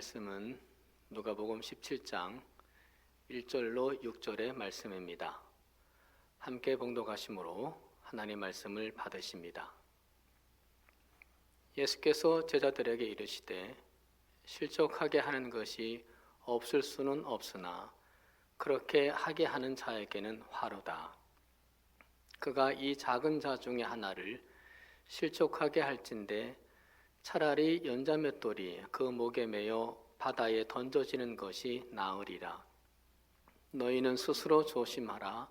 말씀은 누가복음 17장 1절로 6절의 말씀입니다. 함께 봉독하심으로 하나님 말씀을 받으십니다. 예수께서 제자들에게 이르시되 실족하게 하는 것이 없을 수는 없으나 그렇게 하게 하는 자에게는 화로다. 그가 이 작은 자 중에 하나를 실족하게 할진대 차라리 연자맷돌이 그 목에 매여 바다에 던져지는 것이 나으리라. 너희는 스스로 조심하라.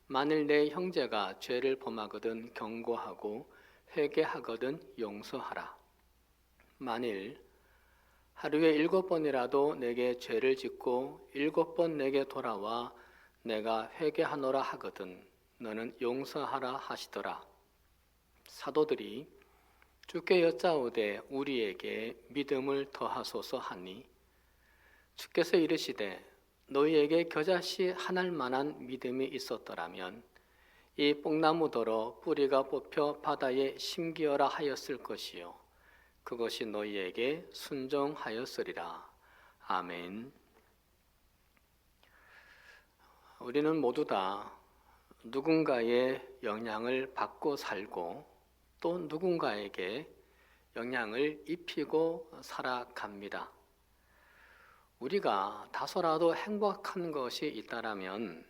만일 내 형제가 죄를 범하거든 경고하고 회개하거든 용서하라. 만일 하루에 7번이라도 내게 죄를 짓고 7번 내게 돌아와 내가 회개하노라 하거든 너는 용서하라 하시더라. 사도들이 주께 여짜오되 우리에게 믿음을 더하소서 하니 주께서 이르시되 너희에게 겨자씨 하나일 만한 믿음이 있었더라면 이 뽕나무더러 뿌리가 뽑혀 바다에 심기어라 하였을 것이요 그것이 너희에게 순종하였으리라. 아멘. 우리는 모두 다 누군가의 영향을 받고 살고 또 누군가에게 영향을 입히고 살아갑니다. 우리가 다소라도 행복한 것이 있다라면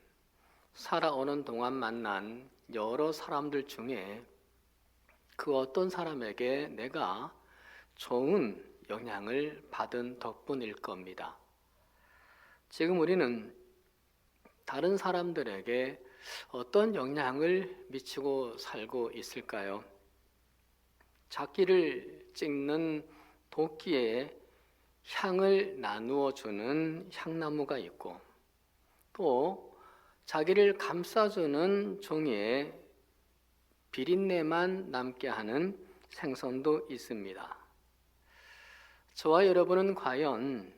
살아오는 동안 만난 여러 사람들 중에 그 어떤 사람에게 내가 좋은 영향을 받은 덕분일 겁니다. 지금 우리는 다른 사람들에게 어떤 영향을 미치고 살고 있을까요? 잡기를 찍는 도끼에 향을 나누어 주는 향나무가 있고 또 자기를 감싸주는 종이에 비린내만 남게 하는 생선도 있습니다. 저와 여러분은 과연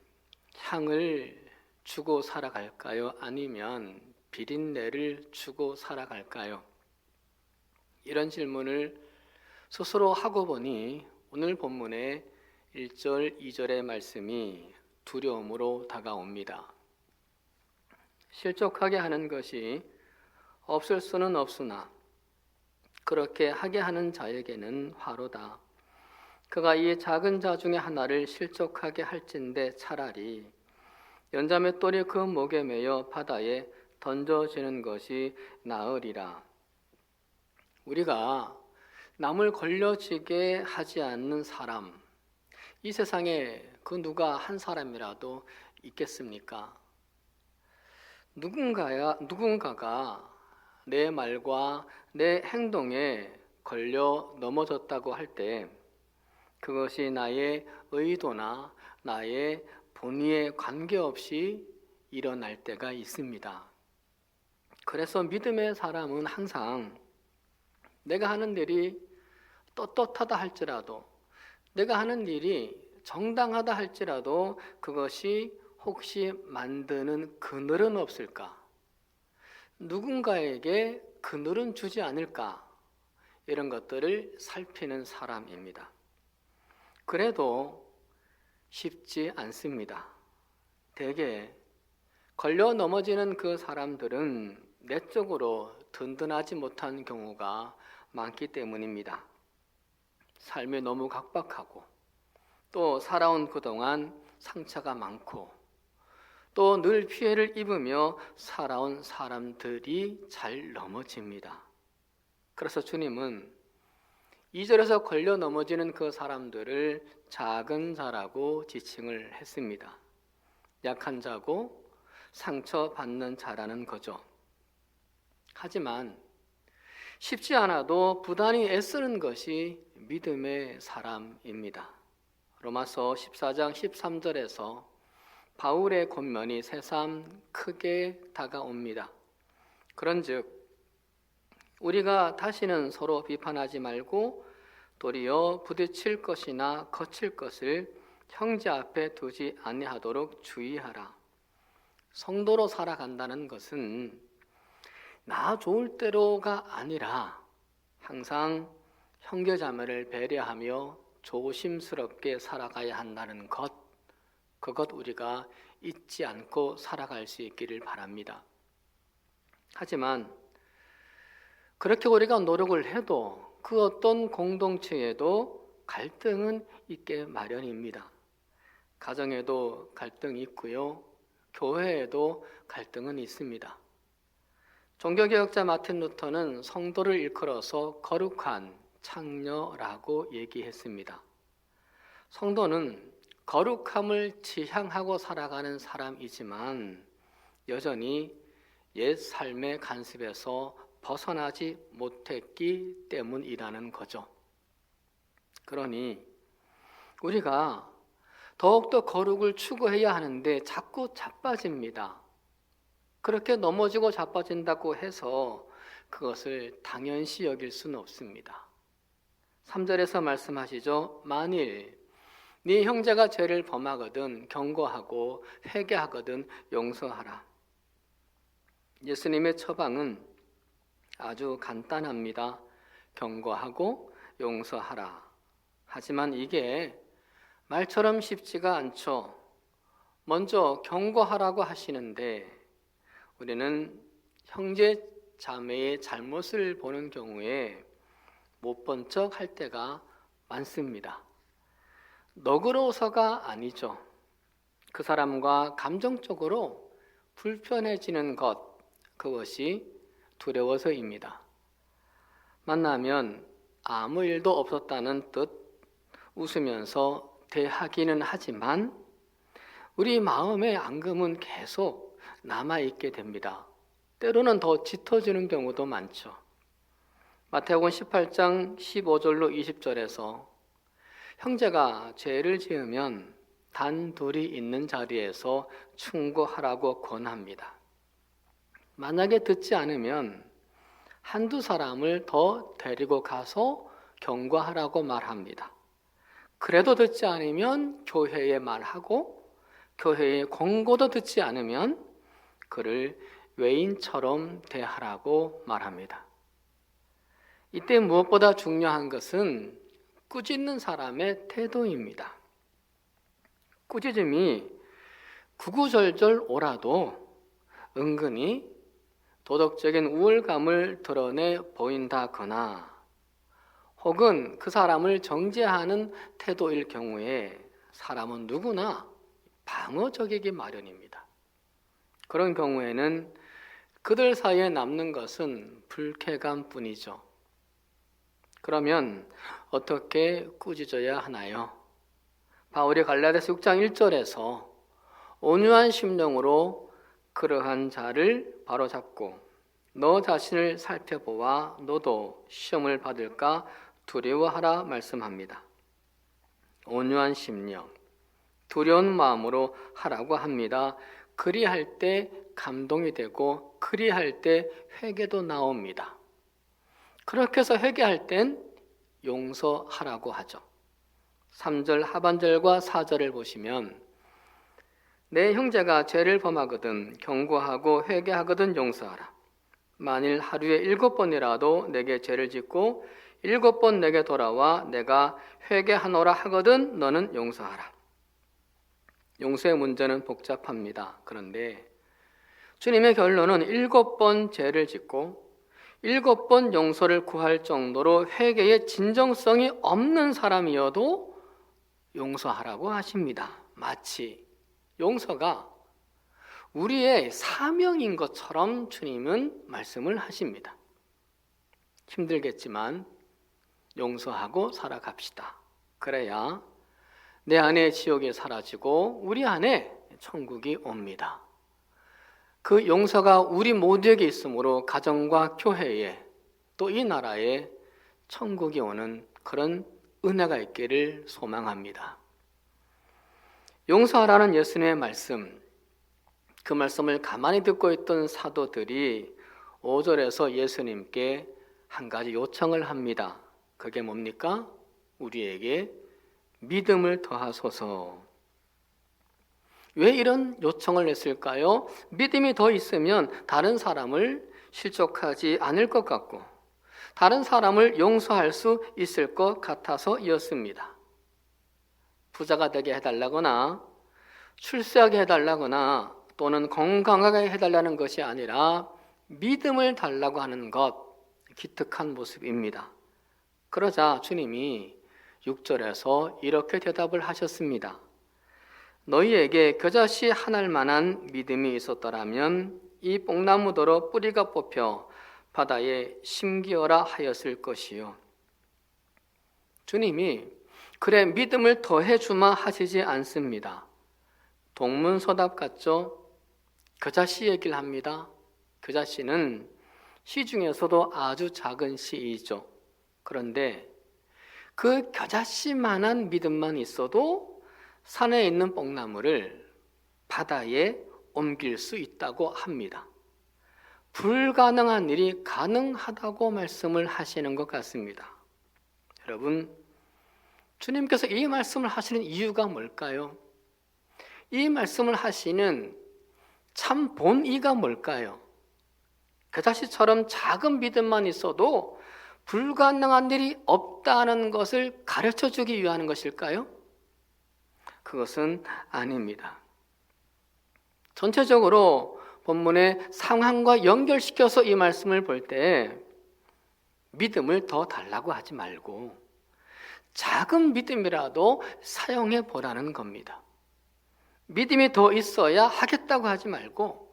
향을 주고 살아갈까요? 아니면 비린내를 주고 살아갈까요? 이런 질문을 스스로 하고 보니 오늘 본문의 1절, 2절의 말씀이 두려움으로 다가옵니다. 실족하게 하는 것이 없을 수는 없으나 그렇게 하게 하는 자에게는 화로다. 그가 이 작은 자 중에 하나를 실족하게 할진대 차라리 연자맷돌이 그 목에 매여 바다에 던져지는 것이 나으리라. 우리가 남을 걸려지게 하지 않는 사람, 이 세상에 그 누가 한 사람이라도 있겠습니까? 누군가가 내 말과 내 행동에 걸려 넘어졌다고 할 때 그것이 나의 의도나 나의 본의에 관계없이 일어날 때가 있습니다. 그래서 믿음의 사람은 항상 내가 하는 일이 떳떳하다 할지라도 내가 하는 일이 정당하다 할지라도 그것이 혹시 만드는 그늘은 없을까? 누군가에게 그늘은 주지 않을까? 이런 것들을 살피는 사람입니다. 그래도 쉽지 않습니다. 대개 걸려 넘어지는 그 사람들은 내적으로 든든하지 못한 경우가 많기 때문입니다. 삶이 너무 각박하고 또 살아온 그동안 상처가 많고 또 늘 피해를 입으며 살아온 사람들이 잘 넘어집니다. 그래서 주님은 2절에서 걸려 넘어지는 그 사람들을 작은 자라고 지칭을 했습니다. 약한 자고 상처받는 자라는 거죠. 하지만 쉽지 않아도 부단히 애쓰는 것이 믿음의 사람입니다. 로마서 14장 13절에서 바울의 권면이 새삼 크게 다가옵니다. 그런즉 우리가 다시는 서로 비판하지 말고 도리어 부딪힐 것이나 거칠 것을 형제 앞에 두지 아니하도록 주의하라. 성도로 살아간다는 것은 나 좋을 대로가 아니라 항상 형제자매를 배려하며 조심스럽게 살아가야 한다는 것, 그것 우리가 잊지 않고 살아갈 수 있기를 바랍니다. 하지만 그렇게 우리가 노력을 해도 그 어떤 공동체에도 갈등은 있게 마련입니다. 가정에도 갈등이 있고요. 교회에도 갈등은 있습니다. 종교개혁자 마틴 루터는 성도를 일컬어서 거룩한 창녀라고 얘기했습니다. 성도는 거룩함을 지향하고 살아가는 사람이지만 여전히 옛 삶의 간섭에서 벗어나지 못했기 때문이라는 거죠. 그러니 우리가 더욱더 거룩을 추구해야 하는데 자꾸 자빠집니다. 그렇게 넘어지고 자빠진다고 해서 그것을 당연시 여길 수는 없습니다. 3절에서 말씀하시죠. 만일 네 형제가 죄를 범하거든 경고하고 회개하거든 용서하라. 예수님의 처방은 아주 간단합니다. 경고하고 용서하라. 하지만 이게 말처럼 쉽지가 않죠. 먼저 경고하라고 하시는데 우리는 형제 자매의 잘못을 보는 경우에 못 본 척 할 때가 많습니다. 너그러워서가 아니죠. 그 사람과 감정적으로 불편해지는 것, 그것이 두려워서입니다. 만나면 아무 일도 없었다는 듯 웃으면서 대하기는 하지만 우리 마음의 앙금은 계속 남아있게 됩니다. 때로는 더 짙어지는 경우도 많죠. 마태복음 18장 15절로 20절에서 형제가 죄를 지으면 단둘이 있는 자리에서 충고하라고 권합니다. 만약에 듣지 않으면 한두 사람을 더 데리고 가서 경고하라고 말합니다. 그래도 듣지 않으면 교회에 말하고 교회의 권고도 듣지 않으면 그를 외인처럼 대하라고 말합니다. 이때 무엇보다 중요한 것은 꾸짖는 사람의 태도입니다. 꾸짖음이 구구절절 오라도 은근히 도덕적인 우월감을 드러내 보인다거나 혹은 그 사람을 정죄하는 태도일 경우에 사람은 누구나 방어적이기 마련입니다. 그런 경우에는 그들 사이에 남는 것은 불쾌감뿐이죠. 그러면 어떻게 꾸짖어야 하나요? 바울이 갈라디아서 6장 1절에서 온유한 심령으로 그러한 자를 바로잡고 너 자신을 살펴보아 너도 시험을 받을까 두려워하라 말씀합니다. 온유한 심령, 두려운 마음으로 하라고 합니다. 그리할 때 감동이 되고 그리할 때 회개도 나옵니다. 그렇게 해서 회개할 땐 용서하라고 하죠. 3절 하반절과 4절을 보시면 내 형제가 죄를 범하거든 경고하고 회개하거든 용서하라. 만일 하루에 7번이라도 내게 죄를 짓고 7번 내게 돌아와 내가 회개하노라 하거든 너는 용서하라. 용서의 문제는 복잡합니다. 그런데 주님의 결론은 7번 죄를 짓고 7번 용서를 구할 정도로 회개의 진정성이 없는 사람이어도 용서하라고 하십니다. 마치 용서가 우리의 사명인 것처럼 주님은 말씀을 하십니다. 힘들겠지만 용서하고 살아갑시다. 그래야 내 안에 지옥이 사라지고 우리 안에 천국이 옵니다. 그 용서가 우리 모두에게 있으므로 가정과 교회에 또 이 나라에 천국이 오는 그런 은혜가 있기를 소망합니다. 용서하라는 예수님의 말씀, 그 말씀을 가만히 듣고 있던 사도들이 5절에서 예수님께 한 가지 요청을 합니다. 그게 뭡니까? 우리에게 믿음을 더하소서. 왜 이런 요청을 했을까요? 믿음이 더 있으면 다른 사람을 실족하지 않을 것 같고 다른 사람을 용서할 수 있을 것 같아서였습니다. 부자가 되게 해달라거나 출세하게 해달라거나 또는 건강하게 해달라는 것이 아니라 믿음을 달라고 하는 것, 기특한 모습입니다. 그러자 주님이 6절에서 이렇게 대답을 하셨습니다. 너희에게 겨자씨 하나일 만한 믿음이 있었더라면 이 뽕나무더러 뿌리가 뽑혀 바다에 심기어라 하였을 것이요. 주님이 그래 믿음을 더해주마 하시지 않습니다. 동문서답 같죠? 겨자씨 얘기를 합니다. 겨자씨는 씨 중에서도 아주 작은 씨이죠. 그런데 그 겨자씨만한 믿음만 있어도 산에 있는 뽕나무를 바다에 옮길 수 있다고 합니다. 불가능한 일이 가능하다고 말씀을 하시는 것 같습니다. 여러분, 주님께서 이 말씀을 하시는 이유가 뭘까요? 이 말씀을 하시는 참 본의가 뭘까요? 겨자씨처럼 작은 믿음만 있어도 불가능한 일이 없다는 것을 가르쳐 주기 위한 것일까요? 그것은 아닙니다. 전체적으로 본문의 상황과 연결시켜서 이 말씀을 볼 때 믿음을 더 달라고 하지 말고 작은 믿음이라도 사용해 보라는 겁니다. 믿음이 더 있어야 하겠다고 하지 말고,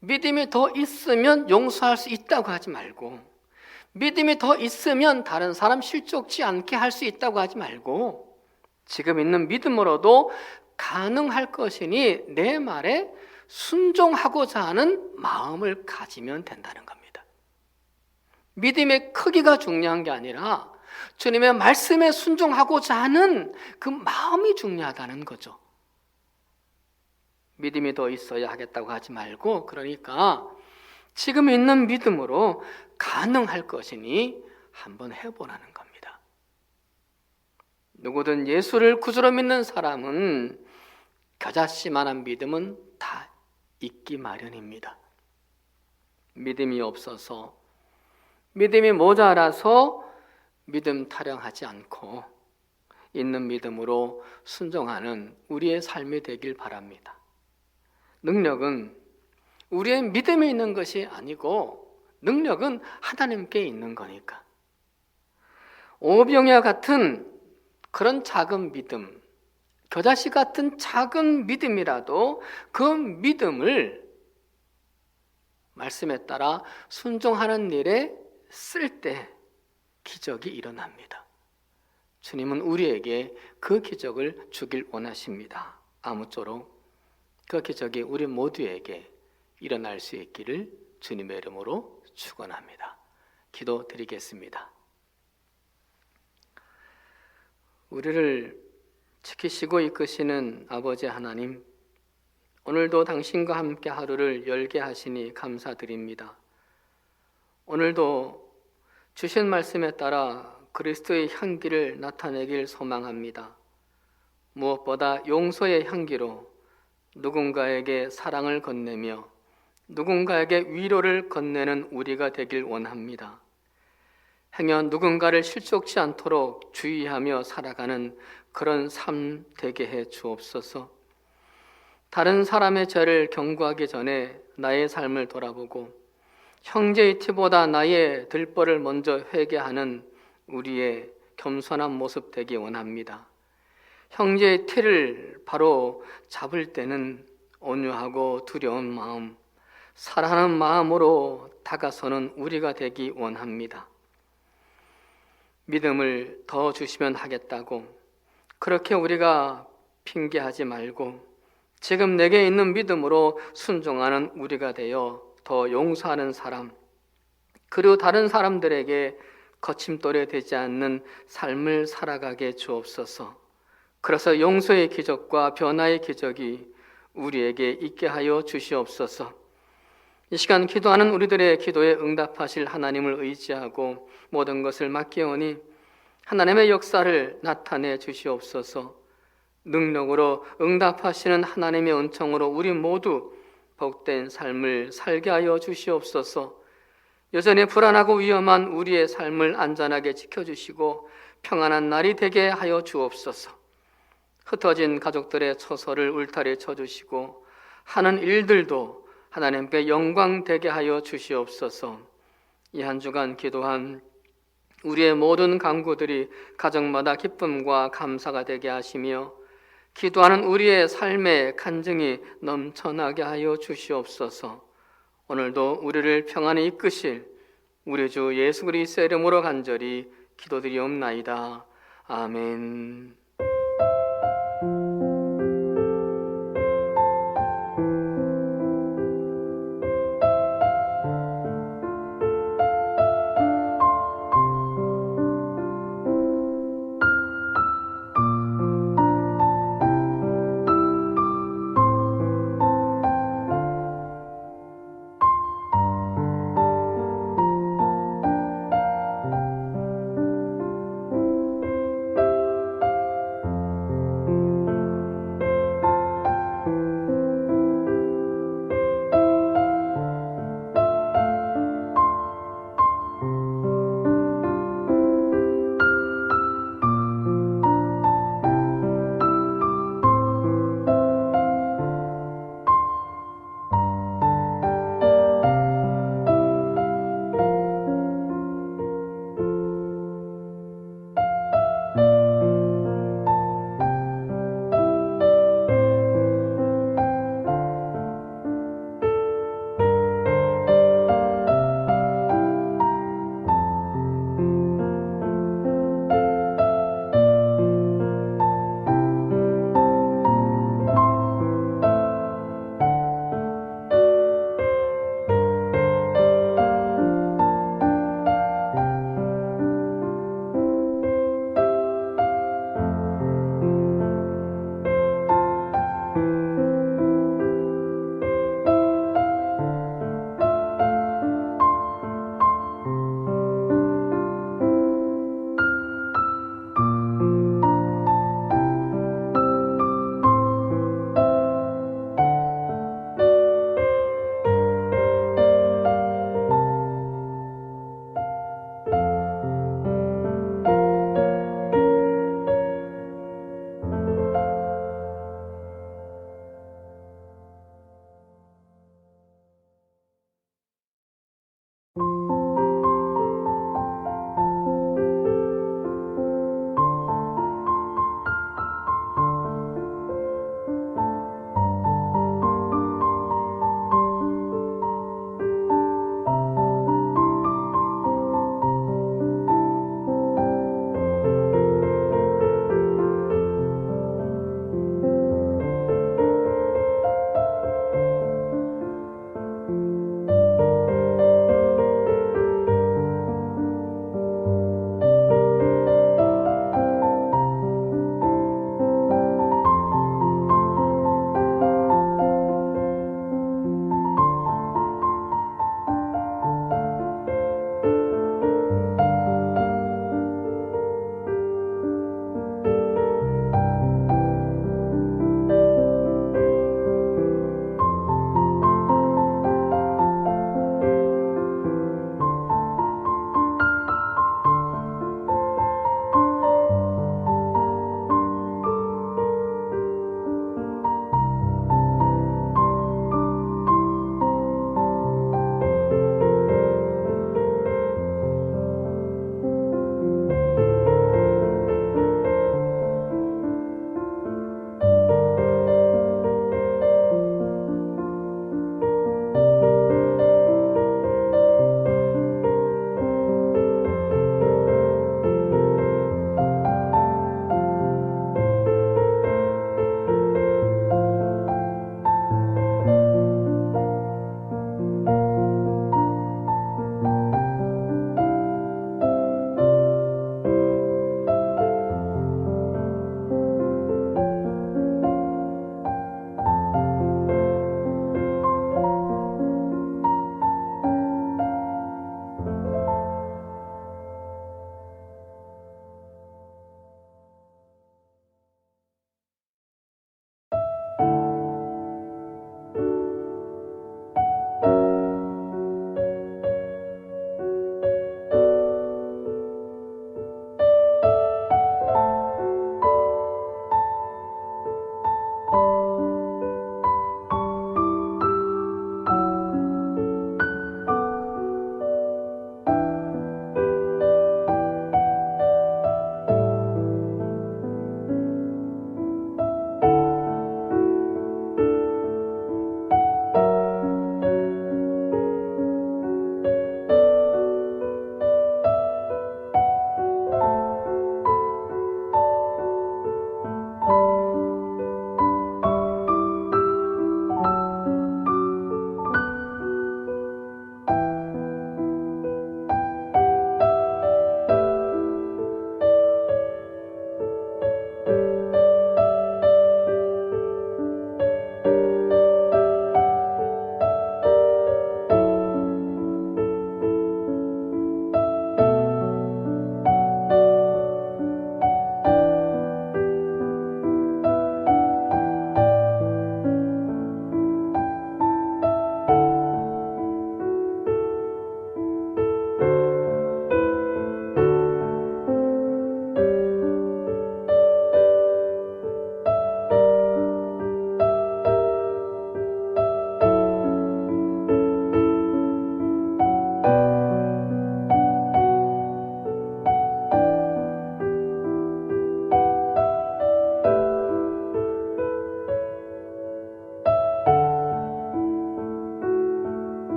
믿음이 더 있으면 용서할 수 있다고 하지 말고, 믿음이 더 있으면 다른 사람 실족치 않게 할 수 있다고 하지 말고, 지금 있는 믿음으로도 가능할 것이니 내 말에 순종하고자 하는 마음을 가지면 된다는 겁니다. 믿음의 크기가 중요한 게 아니라 주님의 말씀에 순종하고자 하는 그 마음이 중요하다는 거죠. 믿음이 더 있어야 하겠다고 하지 말고, 그러니까 지금 있는 믿음으로 가능할 것이니 한번 해보라는 겁니다. 누구든 예수를 구주로 믿는 사람은 겨자씨만한 믿음은 다 있기 마련입니다. 믿음이 없어서, 믿음이 모자라서 믿음 타령하지 않고 있는 믿음으로 순종하는 우리의 삶이 되길 바랍니다. 능력은 우리의 믿음에 있는 것이 아니고 능력은 하나님께 있는 거니까. 오병이와 같은 그런 작은 믿음, 겨자씨 같은 작은 믿음이라도 그 믿음을 말씀에 따라 순종하는 일에 쓸 때 기적이 일어납니다. 주님은 우리에게 그 기적을 주길 원하십니다. 아무쪼록 그 기적이 우리 모두에게 일어날 수 있기를 주님의 이름으로 축원합니다. 기도드리겠습니다. 우리를 지키시고 이끄시는 아버지 하나님, 오늘도 당신과 함께 하루를 열게 하시니 감사드립니다. 오늘도 주신 말씀에 따라 그리스도의 향기를 나타내길 소망합니다. 무엇보다 용서의 향기로 누군가에게 사랑을 건네며 누군가에게 위로를 건네는 우리가 되길 원합니다. 행여 누군가를 실족치 않도록 주의하며 살아가는 그런 삶 되게 해 주옵소서. 다른 사람의 죄를 경고하기 전에 나의 삶을 돌아보고 형제의 티보다 나의 들벌을 먼저 회개하는 우리의 겸손한 모습 되기 원합니다. 형제의 티를 바로 잡을 때는 온유하고 두려운 마음, 사랑하는 마음으로 다가서는 우리가 되기 원합니다. 믿음을 더 주시면 하겠다고 그렇게 우리가 핑계하지 말고 지금 내게 있는 믿음으로 순종하는 우리가 되어 더 용서하는 사람, 그리고 다른 사람들에게 거침돌이 되지 않는 삶을 살아가게 주옵소서. 그래서 용서의 기적과 변화의 기적이 우리에게 있게 하여 주시옵소서. 이 시간 기도하는 우리들의 기도에 응답하실 하나님을 의지하고 모든 것을 맡기오니 하나님의 역사를 나타내 주시옵소서. 능력으로 응답하시는 하나님의 은총으로 우리 모두 복된 삶을 살게 하여 주시옵소서. 여전히 불안하고 위험한 우리의 삶을 안전하게 지켜주시고 평안한 날이 되게 하여 주옵소서. 흩어진 가족들의 처소를 울타리 쳐주시고 하는 일들도 하나님께 영광 되게 하여 주시옵소서. 이 한 주간 기도한 우리의 모든 간구들이 가정마다 기쁨과 감사가 되게 하시며 기도하는 우리의 삶의 간증이 넘쳐나게 하여 주시옵소서. 오늘도 우리를 평안히 이끄실 우리 주 예수 그리스도의 이름으로 간절히 기도드리옵나이다. 아멘.